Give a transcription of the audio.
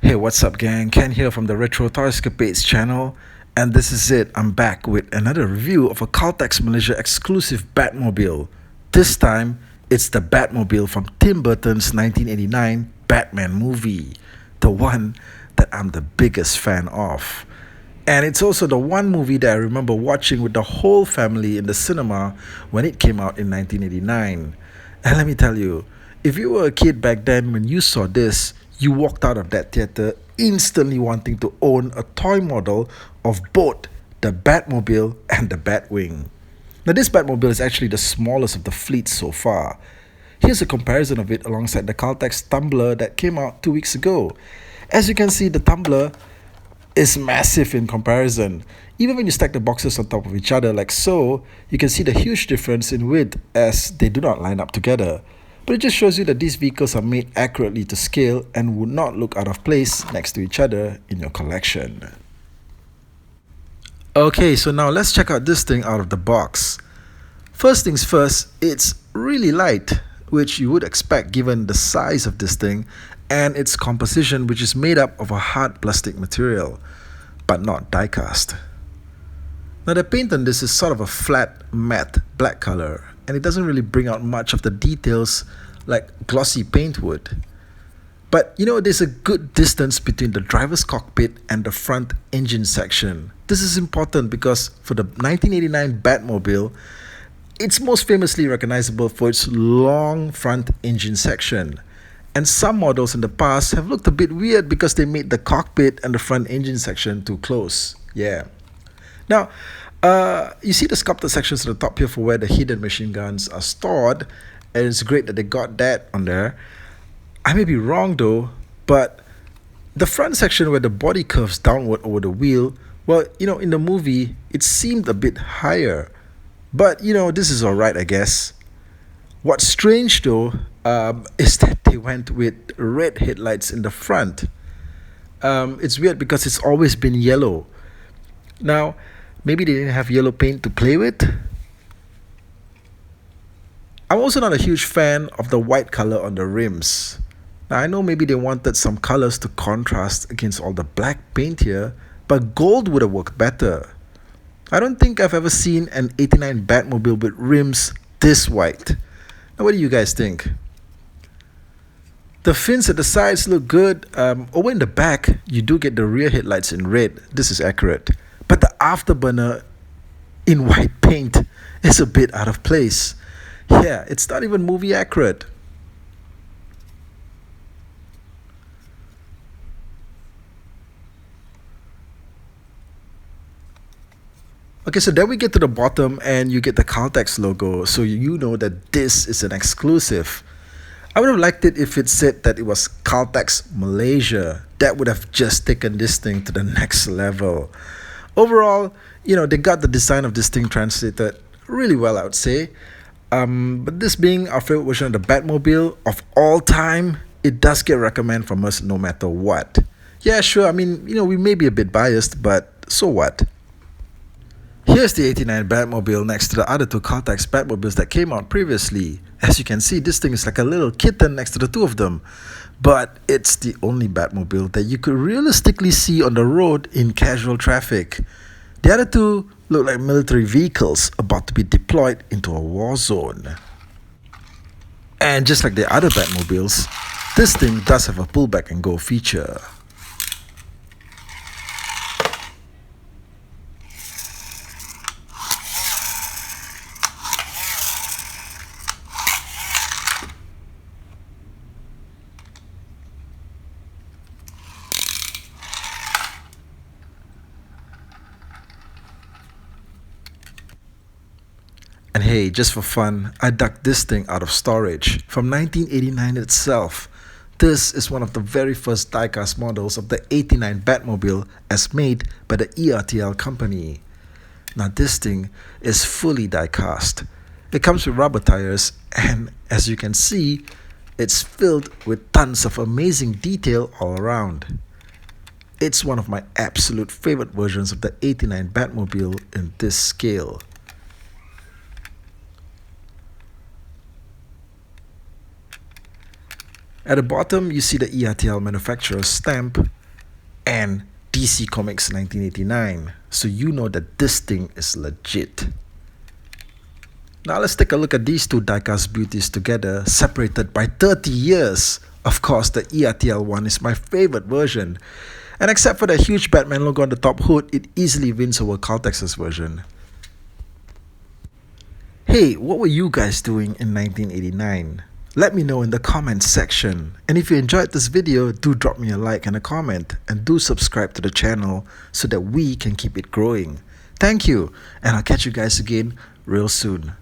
Hey, what's up, gang? Ken here from the Retro Toyscapades channel, and this is it. I'm back with another review of a Caltex Malaysia exclusive Batmobile. This time, it's the Batmobile from Tim Burton's 1989 Batman movie, the one that I'm the biggest fan of. And it's also the one movie that I remember watching with the whole family in the cinema when it came out in 1989. And let me tell you, if you were a kid back then when you saw this, you walked out of that theater instantly wanting to own a toy model of both the Batmobile and the Batwing. Now, this Batmobile is actually the smallest of the fleet so far. Here's a comparison of it alongside the Caltex Tumbler that came out 2 weeks ago. As you can see, the Tumbler is massive in comparison. Even when you stack the boxes on top of each other like so, you can see the huge difference in width as they do not line up together. But it just shows you that these vehicles are made accurately to scale and would not look out of place next to each other in your collection. Okay, so now let's check out this thing out of the box. First things first, it's really light, which you would expect given the size of this thing and its composition, which is made up of a hard plastic material, but not die-cast. Now, the paint on this is sort of a flat, matte black color, and it doesn't really bring out much of the details like glossy paint would. But there's a good distance between the driver's cockpit and the front engine section. This is important because for the 1989 Batmobile, it's most famously recognizable for its long front engine section. And some models in the past have looked a bit weird because they made the cockpit and the front engine section too close. Yeah. Now, you see the sculpted sections at the top here for where the hidden machine guns are stored, and it's great that they got that on there. I may be wrong though, but the front section where the body curves downward over the wheel, well, in the movie, it seemed a bit higher. But, this is alright, I guess. What's strange though, is that they went with red headlights in the front. It's weird because it's always been yellow. Now, maybe they didn't have yellow paint to play with. I'm also not a huge fan of the white color on the rims. Now, I know maybe they wanted some colors to contrast against all the black paint here, but gold would have worked better. I don't think I've ever seen an 89 Batmobile with rims this white. Now, what do you guys think? The fins at the sides look good. Over in the back, you do get the rear headlights in red. This is accurate. But the afterburner in white paint is a bit out of place. Yeah, it's not even movie accurate. Okay, so then we get to the bottom and you get the Caltex logo, so you know that this is an exclusive. I would have liked it if it said that it was Caltex Malaysia. That would have just taken this thing to the next level. Overall, they got the design of this thing translated really well, I would say. But this being our favorite version of the Batmobile of all time, it does get recommend from us no matter what. Yeah, sure, I mean, we may be a bit biased, but so what? Here's the 89 Batmobile next to the other two Caltex Batmobiles that came out previously. As you can see, this thing is like a little kitten next to the two of them. But it's the only Batmobile that you could realistically see on the road in casual traffic. The other two look like military vehicles about to be deployed into a war zone. And just like the other Batmobiles, this thing does have a pull back and go feature. And hey, just for fun, I dug this thing out of storage from 1989 itself. This is one of the very first diecast models of the 89 Batmobile as made by the ERTL company. Now this thing is fully diecast. It comes with rubber tires and as you can see, it's filled with tons of amazing detail all around. It's one of my absolute favorite versions of the 89 Batmobile in this scale. At the bottom, you see the ERTL manufacturer's stamp and DC Comics 1989, so you know that this thing is legit. Now let's take a look at these two diecast beauties together, separated by 30 years. Of course, the ERTL one is my favorite version. And except for the huge Batman logo on the top hood, it easily wins over Caltex's version. Hey, what were you guys doing in 1989? Let me know in the comments section. And if you enjoyed this video, do drop me a like and a comment. And do subscribe to the channel so that we can keep it growing. Thank you, and I'll catch you guys again real soon.